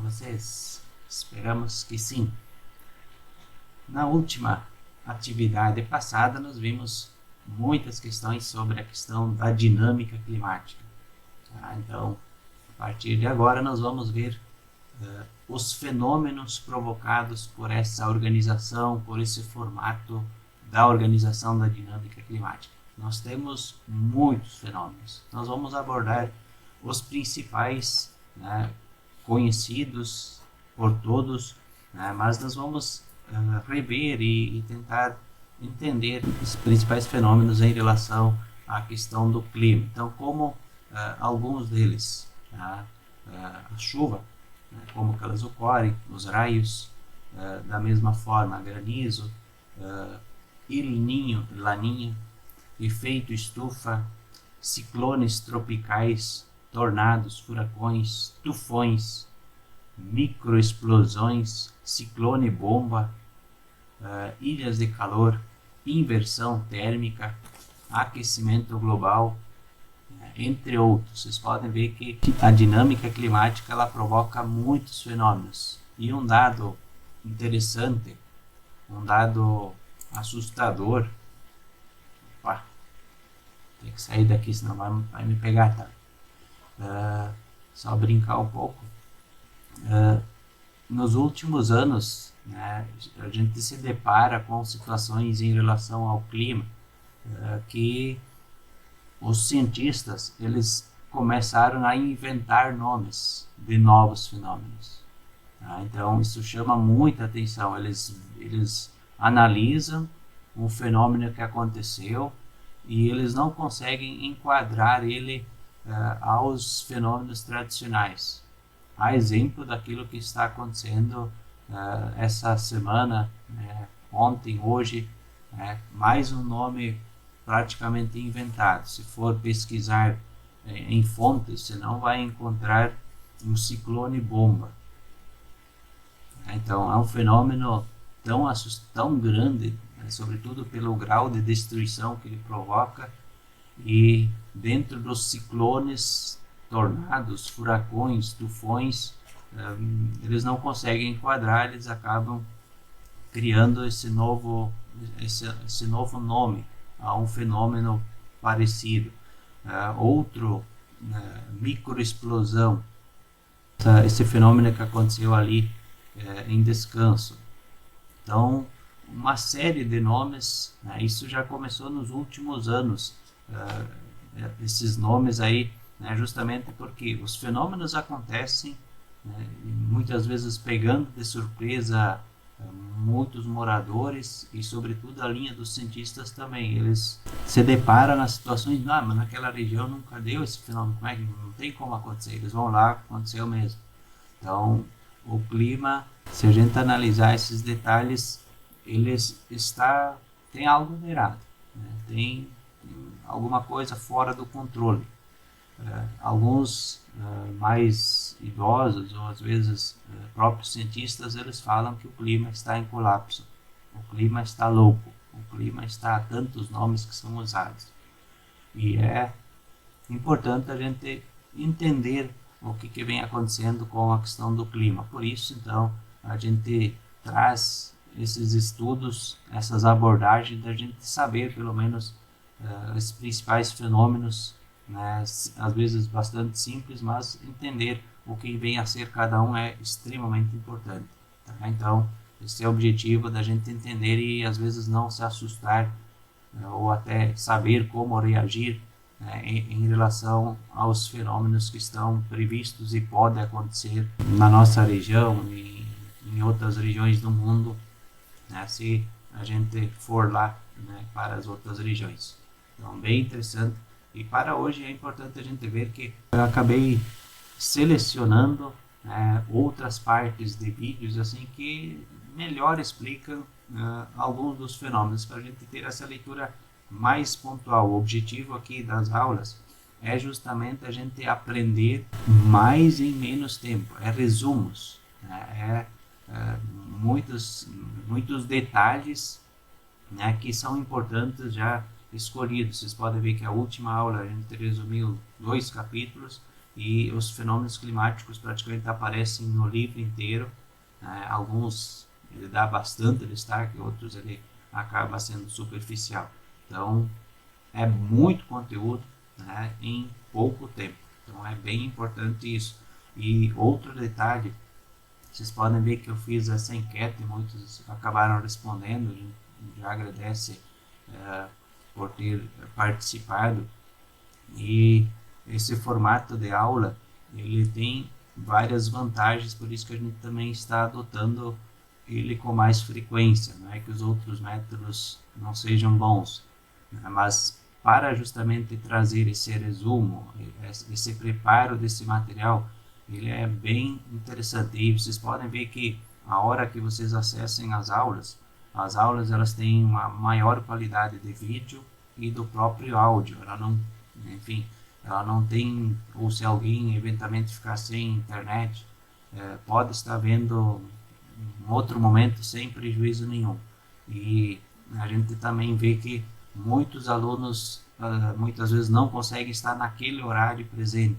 vocês? Esperamos que sim. Na última atividade passada, nós vimos muitas questões sobre a questão da dinâmica climática. Então, a partir de agora, nós vamos ver os fenômenos provocados por essa organização, por esse formato da organização da dinâmica climática. Nós temos muitos fenômenos. Nós vamos abordar os principais, conhecidos por todos, mas nós vamos rever e tentar entender os principais fenômenos em relação à questão do clima. Então, como alguns deles, a chuva, como que elas ocorrem, os raios, da mesma forma, granizo, El Niño, Laninha, efeito estufa, ciclones tropicais, tornados, furacões, tufões, microexplosões, ciclone bomba, ilhas de calor, inversão térmica, aquecimento global, entre outros. Vocês podem ver que a dinâmica climática ela provoca muitos fenômenos. E um dado interessante, um dado assustador, opa, tem que sair daqui senão vai me pegar, tá? Só brincar um pouco. Nos últimos anos, a gente se depara com situações em relação ao clima que os cientistas eles começaram a inventar nomes de novos fenômenos. Então isso chama muita atenção. Eles analisam um fenômeno que aconteceu e eles não conseguem enquadrar ele aos fenômenos tradicionais. A exemplo daquilo que está acontecendo essa semana, ontem, hoje, mais um nome praticamente inventado. Se for pesquisar em fontes, você não vai encontrar um ciclone bomba. Então é um fenômeno tão grande, sobretudo pelo grau de destruição que ele provoca, e dentro dos ciclones, tornados, furacões, tufões, eles não conseguem enquadrar, eles acabam criando esse novo nome a um fenômeno parecido. Outro, microexplosão, esse fenômeno que aconteceu ali em Descanso. Então, uma série de nomes, isso já começou nos últimos anos, esses nomes aí, justamente porque os fenômenos acontecem, muitas vezes pegando de surpresa muitos moradores e sobretudo a linha dos cientistas também. Eles se deparam nas situações, mas naquela região nunca deu esse fenômeno, como é que não tem como acontecer? Eles vão lá, aconteceu mesmo. Então o clima, se a gente analisar esses detalhes, tem algo de errado, tem alguma coisa fora do controle. Alguns mais idosos ou às vezes próprios cientistas, eles falam que o clima está em colapso, o clima está louco, o clima está a tantos nomes que são usados. E é importante a gente entender o que vem acontecendo com a questão do clima. Por isso, então, a gente traz esses estudos, essas abordagens, da gente saber pelo menos os principais fenômenos, às vezes bastante simples, mas entender o que vem a ser cada um é extremamente importante. Tá? Então, esse é o objetivo da gente entender e às vezes não se assustar ou até saber como reagir em relação aos fenômenos que estão previstos e podem acontecer na nossa região e em outras regiões do mundo, se a gente for lá para as outras regiões. Então, bem interessante. E para hoje é importante a gente ver que eu acabei selecionando outras partes de vídeos assim que melhor explicam alguns dos fenômenos para a gente ter essa leitura mais pontual. O objetivo aqui das aulas é justamente a gente aprender mais em menos tempo, resumos, muitos detalhes que são importantes já escolhidos. Vocês podem ver que a última aula a gente resumiu 2 capítulos e os fenômenos climáticos praticamente aparecem no livro inteiro. Alguns ele dá bastante destaque, outros ele acaba sendo superficial. Então é muito conteúdo, né, em pouco tempo. Então é bem importante isso. E outro detalhe, vocês podem ver que eu fiz essa enquete, muitos acabaram respondendo, a gente já agradece por ter participado. E esse formato de aula ele tem várias vantagens, por isso que a gente também está adotando ele com mais frequência. Não é que os outros métodos não sejam bons, né? Mas para justamente trazer esse resumo, esse preparo desse material, ele é bem interessante. E vocês podem ver que a hora que vocês acessem as aulas elas têm uma maior qualidade de vídeo e do próprio áudio. Enfim, ela não tem, ou se alguém eventualmente ficar sem internet, pode estar vendo em outro momento sem prejuízo nenhum. E a gente também vê que muitos alunos muitas vezes não conseguem estar naquele horário presente.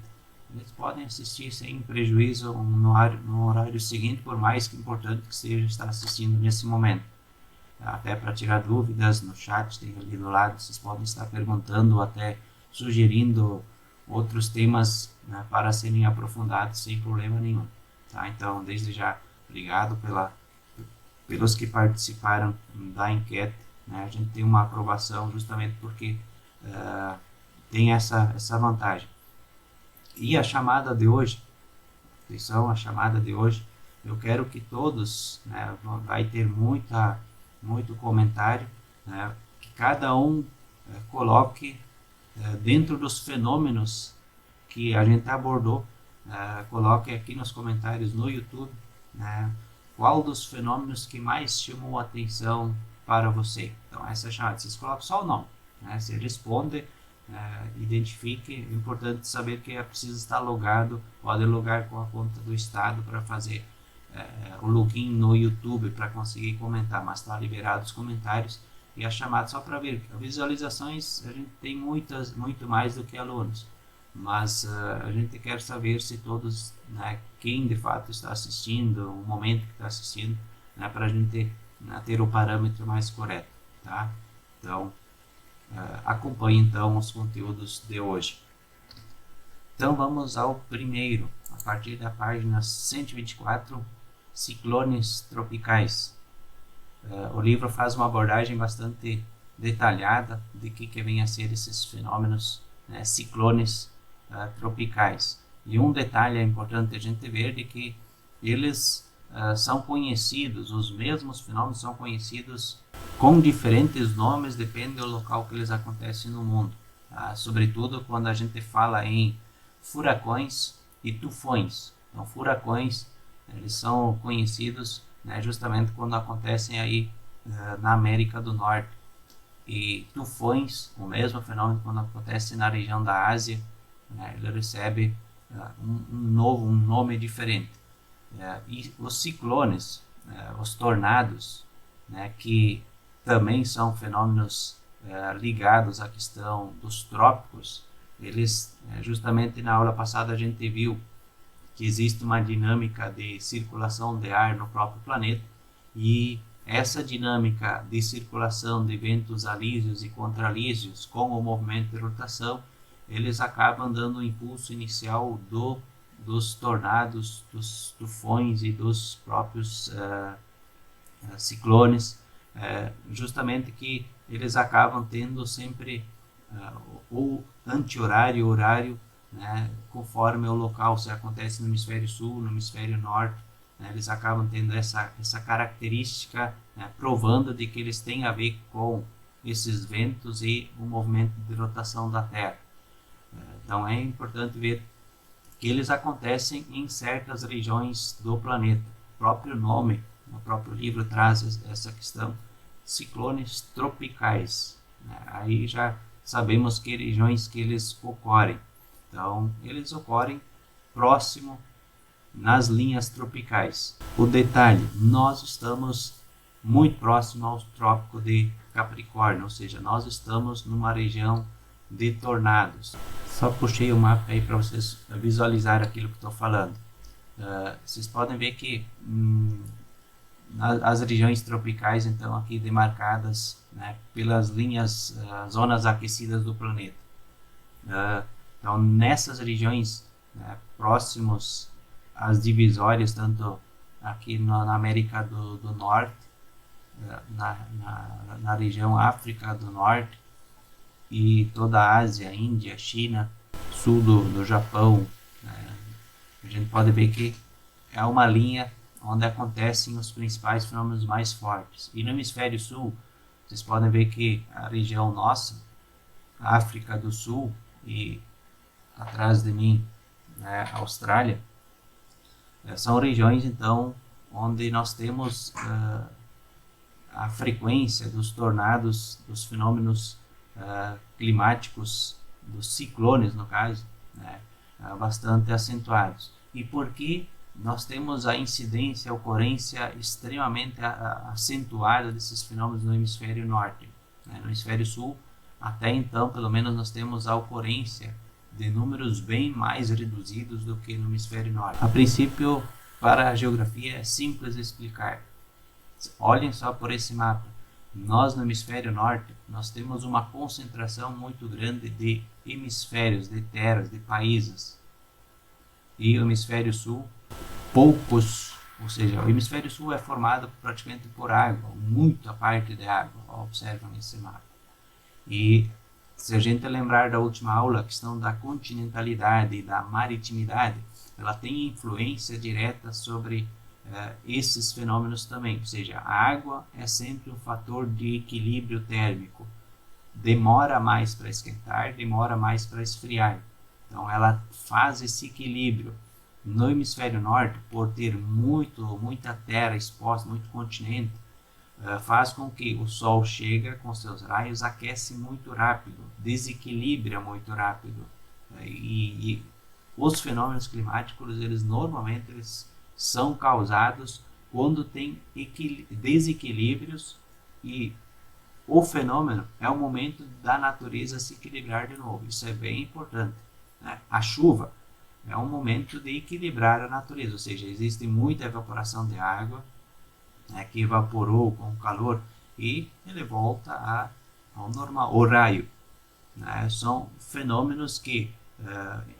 Eles podem assistir sem prejuízo no horário seguinte, por mais que importante que seja estar assistindo nesse momento. Até para tirar dúvidas no chat, tem ali do lado, vocês podem estar perguntando ou até sugerindo outros temas, né, para serem aprofundados sem problema nenhum. Tá? Então, desde já, obrigado pelos que participaram da enquete. Né? A gente tem uma aprovação justamente porque tem essa vantagem. E a chamada de hoje, atenção, a chamada de hoje, eu quero que todos, né, vai ter muito comentário, né, que cada um coloque dentro dos fenômenos que a gente abordou, coloque aqui nos comentários no YouTube, né, qual dos fenômenos que mais chamou a atenção para você. Então essa é a chamada, vocês colocam só o nome, né, você responde, identifique. É importante saber que é preciso estar logado, pode logar com a conta do estado para fazer o login no YouTube para conseguir comentar, mas está liberado os comentários e a chamada só para ver. Visualizações a gente tem muito mais do que alunos, mas a gente quer saber se todos, né, quem de fato está assistindo, o momento que está assistindo, né, para a gente ter o parâmetro mais correto, tá? Então acompanhe então os conteúdos de hoje. Então vamos ao primeiro, a partir da página 124, ciclones tropicais. O livro faz uma abordagem bastante detalhada de que vem a ser esses fenômenos, né, ciclones tropicais. E um detalhe é importante a gente ver de que eles são conhecidos, os mesmos fenômenos são conhecidos com diferentes nomes, depende do local que eles acontecem no mundo. Sobretudo quando a gente fala em furacões e tufões. Então, furacões, eles são conhecidos, né, justamente quando acontecem aí na América do Norte. E tufões, o mesmo fenômeno quando acontece na região da Ásia, né, ele recebe um nome diferente. E os ciclones, os tornados, né, que também são fenômenos ligados à questão dos trópicos, eles, justamente na aula passada a gente viu que existe uma dinâmica de circulação de ar no próprio planeta, e essa dinâmica de circulação de ventos alísios e contralísios com o movimento de rotação, eles acabam dando um impulso inicial dos tornados, dos tufões e dos próprios ciclones, justamente que eles acabam tendo sempre o anti-horário, horário, né, conforme o local, se acontece no hemisfério sul, no hemisfério norte, né, eles acabam tendo essa característica, né, provando de que eles têm a ver com esses ventos e o movimento de rotação da Terra. Então é importante ver que eles acontecem em certas regiões do planeta. O próprio nome, o próprio livro traz essa questão, ciclones tropicais, né? Aí já sabemos que regiões que eles ocorrem. Então, eles ocorrem próximo nas linhas tropicais. O detalhe, nós estamos muito próximo ao Trópico de Capricórnio, ou seja, nós estamos numa região de tornados. Só puxei o mapa aí para vocês visualizar aquilo que estou falando. Vocês podem ver que as regiões tropicais, então, aqui demarcadas, né, pelas linhas, zonas aquecidas do planeta. Então, nessas regiões, né, próximos às divisórias, tanto aqui na América do Norte, na região África do Norte, e toda a Ásia, Índia, China, sul do Japão, né, a gente pode ver que é uma linha onde acontecem os principais fenômenos mais fortes. E no hemisfério sul, vocês podem ver que a região nossa, a África do Sul e atrás de mim, né, a Austrália, são regiões então onde nós temos a frequência dos tornados, dos fenômenos climáticos, dos ciclones no caso, né, bastante acentuados. E por que nós temos a incidência, a ocorrência extremamente acentuada desses fenômenos no hemisfério norte, né? No hemisfério sul, até então, pelo menos, nós temos a ocorrência de números bem mais reduzidos do que no hemisfério norte. A princípio, para a geografia é simples explicar. Olhem só por esse mapa. Nós no hemisfério norte, nós temos uma concentração muito grande de hemisférios, de terras, de países. E o hemisfério sul, poucos, ou seja, o hemisfério sul é formado praticamente por água, muita parte de água, observam nesse mapa. E se a gente lembrar da última aula, a questão da continentalidade e da maritimidade, ela tem influência direta sobre esses fenômenos também, ou seja, a água é sempre um fator de equilíbrio térmico, demora mais para esquentar, demora mais para esfriar, então ela faz esse equilíbrio. No hemisfério norte, por ter muita terra exposta, muito continente, faz com que o Sol chega com seus raios, aquece muito rápido, desequilibra muito rápido, e os fenômenos climáticos, eles normalmente são causados quando tem desequilíbrios, e o fenômeno é o momento da natureza se equilibrar de novo. Isso é bem importante, né? A chuva é um momento de equilibrar a natureza, ou seja, existe muita evaporação de água, né, que evaporou com o calor, e ele volta ao normal. O raio, né, são fenômenos que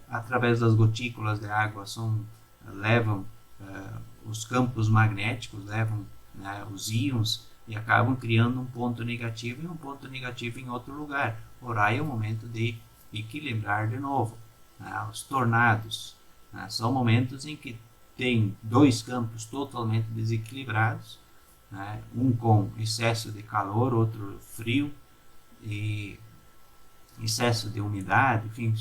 através das gotículas de água levam os campos magnéticos, levam, né, os íons, e acabam criando um ponto negativo e um ponto negativo em outro lugar. O raio é o momento de equilibrar de novo. Os tornados, né, são momentos em que tem dois campos totalmente desequilibrados, né, um com excesso de calor, outro frio, e excesso de umidade, enfim,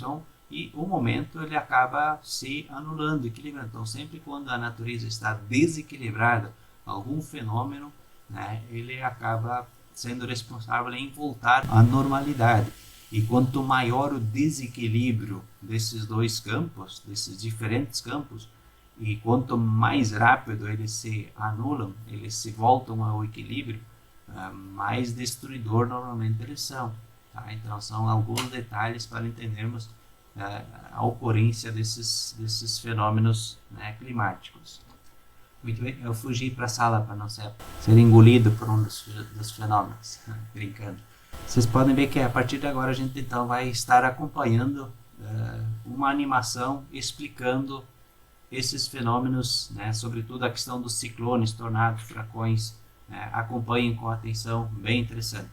e o momento ele acaba se anulando, equilibrando. Então, sempre quando a natureza está desequilibrada, algum fenômeno, né, ele acaba sendo responsável em voltar à normalidade. E quanto maior o desequilíbrio desses dois campos, desses diferentes campos, e quanto mais rápido eles se anulam, eles se voltam ao equilíbrio, mais destruidor normalmente eles são. Tá? Então são alguns detalhes para entendermos a ocorrência desses fenômenos, né, climáticos. Muito bem, eu fugi para a sala para não ser engolido por um dos fenômenos, brincando. Vocês podem ver que a partir de agora a gente então vai estar acompanhando uma animação explicando esses fenômenos, né, sobretudo a questão dos ciclones, tornados, furacões. Acompanhem com atenção, bem interessante.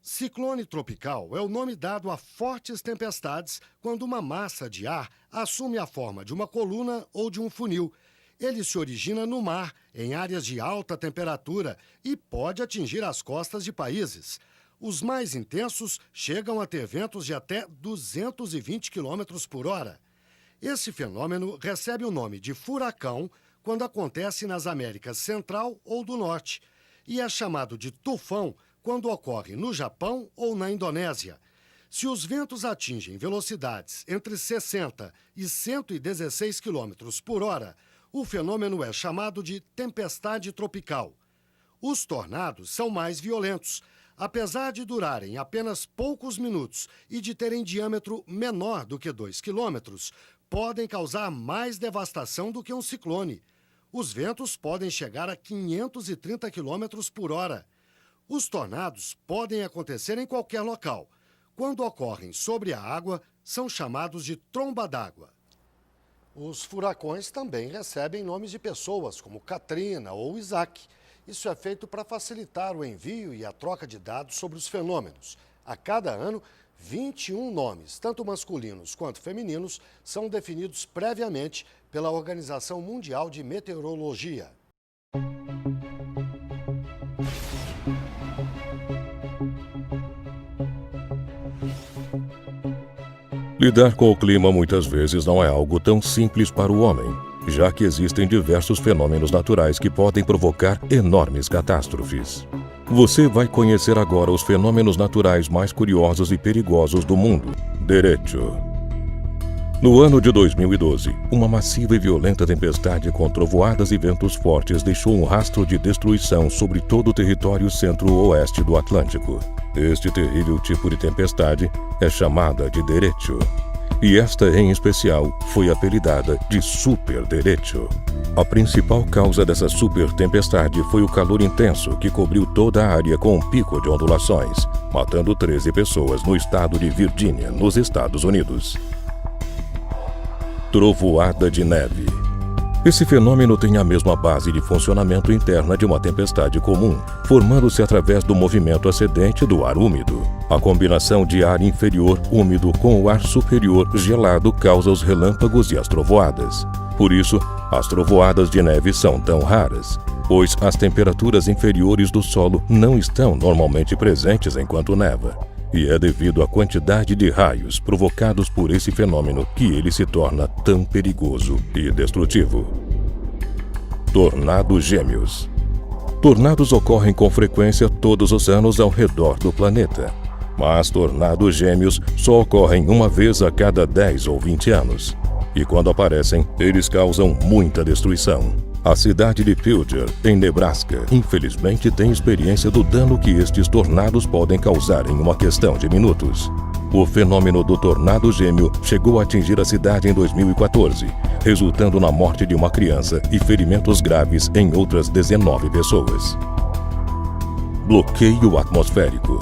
Ciclone tropical é o nome dado a fortes tempestades quando uma massa de ar assume a forma de uma coluna ou de um funil. Ele se origina no mar, em áreas de alta temperatura, e pode atingir as costas de países. Os mais intensos chegam a ter ventos de até 220 km por hora. Esse fenômeno recebe o nome de furacão quando acontece nas Américas Central ou do Norte, e é chamado de tufão quando ocorre no Japão ou na Indonésia. Se os ventos atingem velocidades entre 60 e 116 km por hora, o fenômeno é chamado de tempestade tropical. Os tornados são mais violentos. Apesar de durarem apenas poucos minutos e de terem diâmetro menor do que 2 quilômetros, podem causar mais devastação do que um ciclone. Os ventos podem chegar a 530 quilômetros por hora. Os tornados podem acontecer em qualquer local. Quando ocorrem sobre a água, são chamados de tromba d'água. Os furacões também recebem nomes de pessoas, como Katrina ou Isaac. Isso é feito para facilitar o envio e a troca de dados sobre os fenômenos. A cada ano, 21 nomes, tanto masculinos quanto femininos, são definidos previamente pela Organização Mundial de Meteorologia. Lidar com o clima muitas vezes não é algo tão simples para o homem, já que existem diversos fenômenos naturais que podem provocar enormes catástrofes. Você vai conhecer agora os fenômenos naturais mais curiosos e perigosos do mundo. Derecho. No ano de 2012, uma massiva e violenta tempestade com trovoadas e ventos fortes deixou um rastro de destruição sobre todo o território centro-oeste do Atlântico. Este terrível tipo de tempestade é chamada de derecho, e esta em especial foi apelidada de super derecho. A principal causa dessa super tempestade foi o calor intenso que cobriu toda a área com um pico de ondulações, matando 13 pessoas no estado de Virgínia, nos Estados Unidos. Trovoada de neve. Esse fenômeno tem a mesma base de funcionamento interna de uma tempestade comum, formando-se através do movimento ascendente do ar úmido. A combinação de ar inferior úmido com o ar superior gelado causa os relâmpagos e as trovoadas. Por isso, as trovoadas de neve são tão raras, pois as temperaturas inferiores do solo não estão normalmente presentes enquanto neva. E é devido à quantidade de raios provocados por esse fenômeno que ele se torna tão perigoso e destrutivo. Tornados gêmeos. Tornados ocorrem com frequência todos os anos ao redor do planeta, mas tornados gêmeos só ocorrem uma vez a cada 10 ou 20 anos. E quando aparecem, eles causam muita destruição. A cidade de Pilger, em Nebraska, infelizmente tem experiência do dano que estes tornados podem causar em uma questão de minutos. O fenômeno do tornado gêmeo chegou a atingir a cidade em 2014, resultando na morte de uma criança e ferimentos graves em outras 19 pessoas. Bloqueio atmosférico.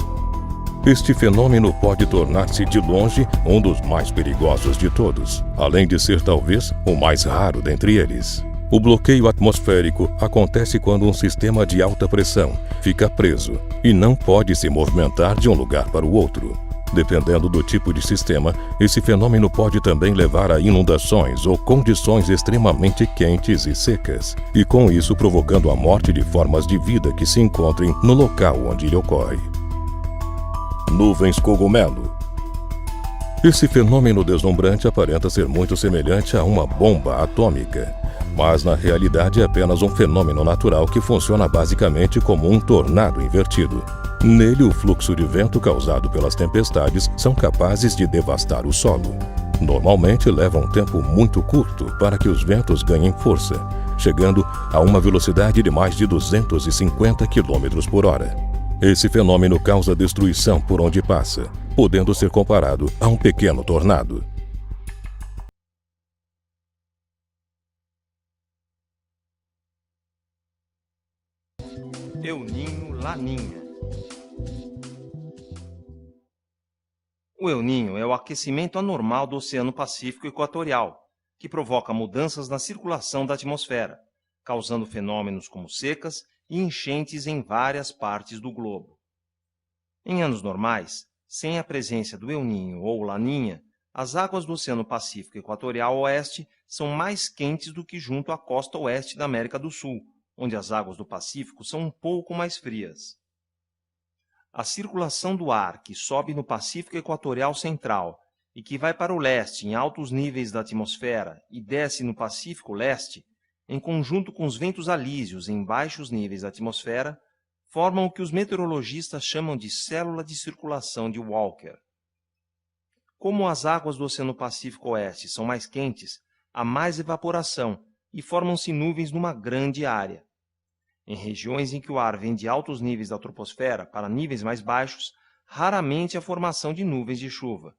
Este fenômeno pode tornar-se de longe um dos mais perigosos de todos, além de ser talvez o mais raro dentre eles. O bloqueio atmosférico acontece quando um sistema de alta pressão fica preso e não pode se movimentar de um lugar para o outro. Dependendo do tipo de sistema, esse fenômeno pode também levar a inundações ou condições extremamente quentes e secas, e com isso provocando a morte de formas de vida que se encontrem no local onde ele ocorre. Nuvens cogumelo. Esse fenômeno deslumbrante aparenta ser muito semelhante a uma bomba atômica, mas na realidade é apenas um fenômeno natural que funciona basicamente como um tornado invertido. Nele, o fluxo de vento causado pelas tempestades são capazes de devastar o solo. Normalmente leva um tempo muito curto para que os ventos ganhem força, chegando a uma velocidade de mais de 250 km por hora. Esse fenômeno causa destruição por onde passa, podendo ser comparado a um pequeno tornado. El Niño, Laninha. O El Niño é o aquecimento anormal do Oceano Pacífico Equatorial, que provoca mudanças na circulação da atmosfera, causando fenômenos como secas e enchentes em várias partes do globo. Em anos normais, sem a presença do El Niño ou Laninha, as águas do Oceano Pacífico Equatorial Oeste são mais quentes do que junto à costa oeste da América do Sul, onde as águas do Pacífico são um pouco mais frias. A circulação do ar que sobe no Pacífico Equatorial Central e que vai para o leste em altos níveis da atmosfera e desce no Pacífico Leste, em conjunto com os ventos alísios em baixos níveis da atmosfera, formam o que os meteorologistas chamam de célula de circulação de Walker. Como as águas do Oceano Pacífico Oeste são mais quentes, há mais evaporação e formam-se nuvens numa grande área. Em regiões em que o ar vem de altos níveis da troposfera para níveis mais baixos, raramente há formação de nuvens de chuva.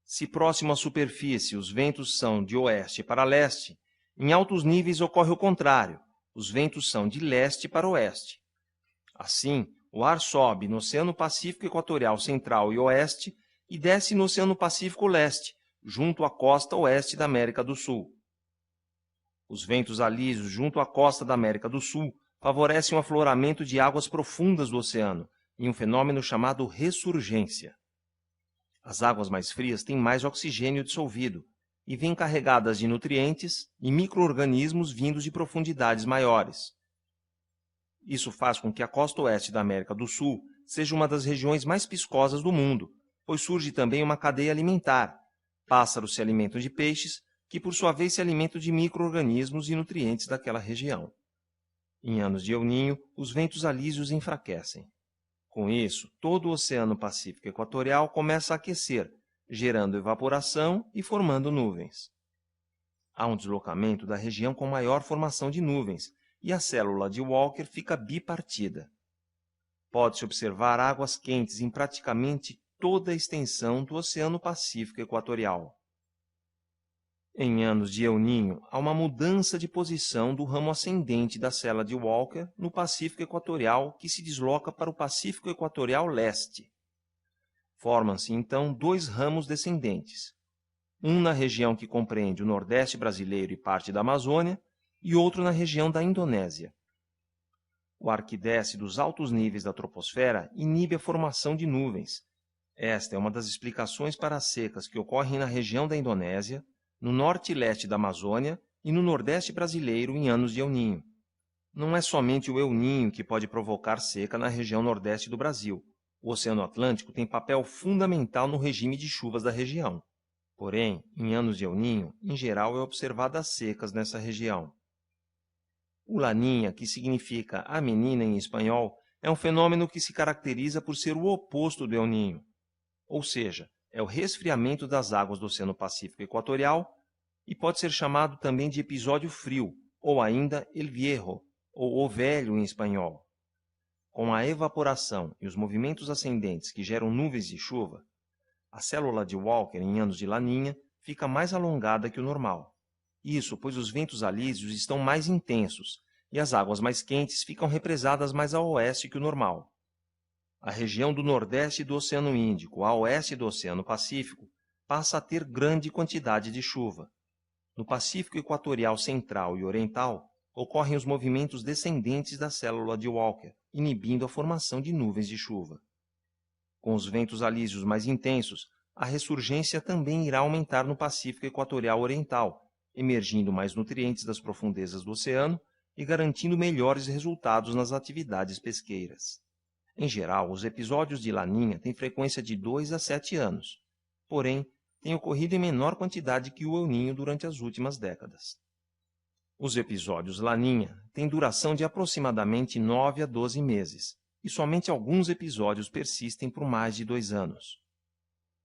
Se próximo à superfície os ventos são de oeste para leste, em altos níveis ocorre o contrário, os ventos são de leste para oeste. Assim, o ar sobe no Oceano Pacífico Equatorial Central e Oeste e desce no Oceano Pacífico Leste, junto à costa oeste da América do Sul. Os ventos alísios junto à costa da América do Sul favorecem o afloramento de águas profundas do oceano, em um fenômeno chamado ressurgência. As águas mais frias têm mais oxigênio dissolvido e vêm carregadas de nutrientes e micro-organismos vindos de profundidades maiores. Isso faz com que a costa oeste da América do Sul seja uma das regiões mais piscosas do mundo, pois surge também uma cadeia alimentar. Pássaros se alimentam de peixes, que por sua vez se alimentam de micro-organismos e nutrientes daquela região. Em anos de El Niño, os ventos alísios enfraquecem. Com isso, todo o Oceano Pacífico Equatorial começa a aquecer, gerando evaporação e formando nuvens. Há um deslocamento da região com maior formação de nuvens, e a célula de Walker fica bipartida. Pode-se observar águas quentes em praticamente toda a extensão do Oceano Pacífico Equatorial. Em anos de El Niño, há uma mudança de posição do ramo ascendente da célula de Walker no Pacífico Equatorial, que se desloca para o Pacífico Equatorial Leste. Formam-se, então, dois ramos descendentes, um na região que compreende o Nordeste brasileiro e parte da Amazônia, e outro na região da Indonésia. O ar que desce dos altos níveis da troposfera inibe a formação de nuvens. Esta é uma das explicações para as secas que ocorrem na região da Indonésia, no norte e leste da Amazônia e no Nordeste brasileiro em anos de El Niño. Não é somente o El Niño que pode provocar seca na região nordeste do Brasil. O Oceano Atlântico tem papel fundamental no regime de chuvas da região. Porém, em anos de El Niño, em geral, é observadas secas nessa região. O Laninha, que significa a menina em espanhol, é um fenômeno que se caracteriza por ser o oposto do El Niño, ou seja, é o resfriamento das águas do Oceano Pacífico Equatorial e pode ser chamado também de episódio frio, ou ainda el viejo, ou o velho em espanhol. Com a evaporação e os movimentos ascendentes que geram nuvens de chuva, a célula de Walker em anos de Laninha fica mais alongada que o normal. Isso pois os ventos alísios estão mais intensos e as águas mais quentes ficam represadas mais a oeste que o normal. A região do nordeste do Oceano Índico, a oeste do Oceano Pacífico, passa a ter grande quantidade de chuva. No Pacífico Equatorial Central e Oriental, ocorrem os movimentos descendentes da célula de Walker, inibindo a formação de nuvens de chuva. Com os ventos alísios mais intensos, a ressurgência também irá aumentar no Pacífico Equatorial Oriental, emergindo mais nutrientes das profundezas do oceano e garantindo melhores resultados nas atividades pesqueiras. Em geral, os episódios de Laninha têm frequência de 2 a 7 anos, porém, têm ocorrido em menor quantidade que o El Niño durante as últimas décadas. Os episódios Laninha têm duração de aproximadamente 9 a 12 meses, e somente alguns episódios persistem por mais de 2 anos.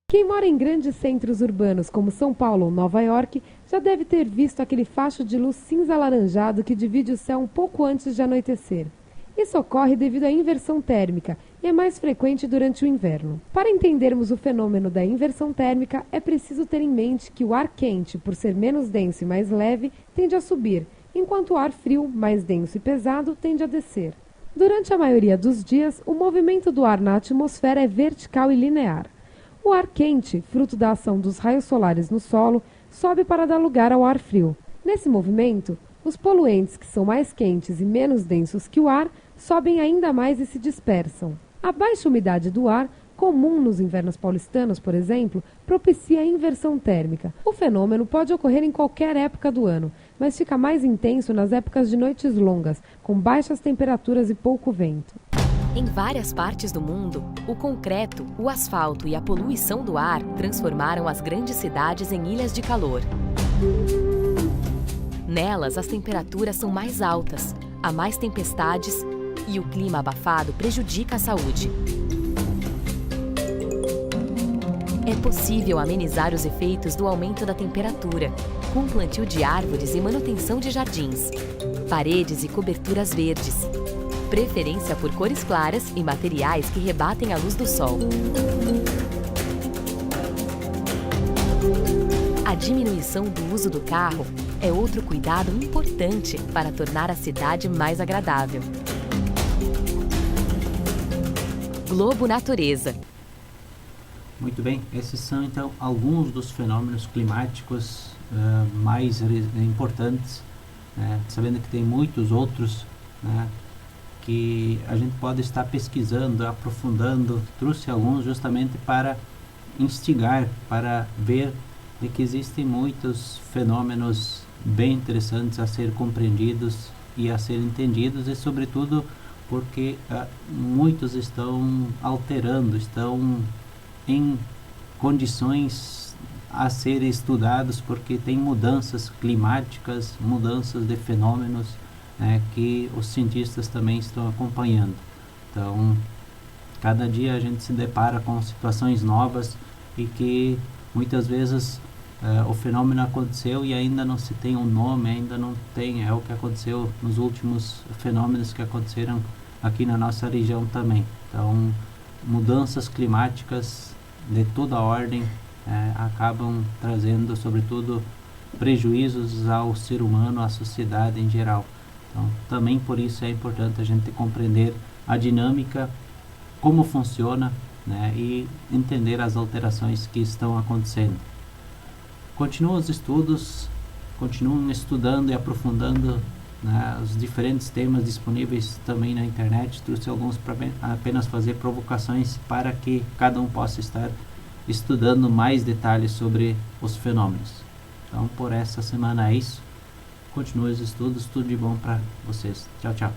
Quem mora em grandes centros urbanos como São Paulo ou Nova York já deve ter visto aquele facho de luz cinza-alaranjado que divide o céu um pouco antes de anoitecer. Isso ocorre devido à inversão térmica e é mais frequente durante o inverno. Para entendermos o fenômeno da inversão térmica, é preciso ter em mente que o ar quente, por ser menos denso e mais leve, tende a subir, enquanto o ar frio, mais denso e pesado, tende a descer. Durante a maioria dos dias, o movimento do ar na atmosfera é vertical e linear. O ar quente, fruto da ação dos raios solares no solo, sobe para dar lugar ao ar frio. Nesse movimento, os poluentes, que são mais quentes e menos densos que o ar, sobem ainda mais e se dispersam. A baixa umidade do ar, comum nos invernos paulistanos, por exemplo, propicia a inversão térmica. O fenômeno pode ocorrer em qualquer época do ano, mas fica mais intenso nas épocas de noites longas, com baixas temperaturas e pouco vento. Em várias partes do mundo, o concreto, o asfalto e a poluição do ar transformaram as grandes cidades em ilhas de calor. Nelas, as temperaturas são mais altas, há mais tempestades e o clima abafado prejudica a saúde. É possível amenizar os efeitos do aumento da temperatura, com o plantio de árvores e manutenção de jardins. paredes e coberturas verdes. Preferência por cores claras e materiais que rebatem a luz do sol. A diminuição do uso do carro é outro cuidado importante para tornar a cidade mais agradável. Globo Natureza. Muito bem, esses são então alguns dos fenômenos climáticos mais importantes, né? Sabendo que tem muitos outros, né, que a gente pode estar pesquisando, aprofundando. Trouxe alguns justamente para instigar, para ver de que existem muitos fenômenos bem interessantes a ser compreendidos e a ser entendidos, e sobretudo porque muitos estão alterando, estão em condições a serem estudados, porque tem mudanças climáticas, mudanças de fenômenos, né, que os cientistas também estão acompanhando. Então, cada dia a gente se depara com situações novas e que muitas vezes o fenômeno aconteceu e ainda não se tem um nome, ainda não tem, é o que aconteceu nos últimos fenômenos que aconteceram aqui na nossa região também. Então, mudanças climáticas de toda a ordem acabam trazendo, sobretudo, prejuízos ao ser humano, à sociedade em geral. Então, também por isso é importante a gente compreender a dinâmica, como funciona, né, e entender as alterações que estão acontecendo. Continuam os estudos, continuam estudando e aprofundando, né, os diferentes temas disponíveis também na internet. Trouxe alguns para apenas fazer provocações para que cada um possa estar estudando mais detalhes sobre os fenômenos. Então, por essa semana é isso. Continue os estudos, tudo de bom para vocês. Tchau, tchau.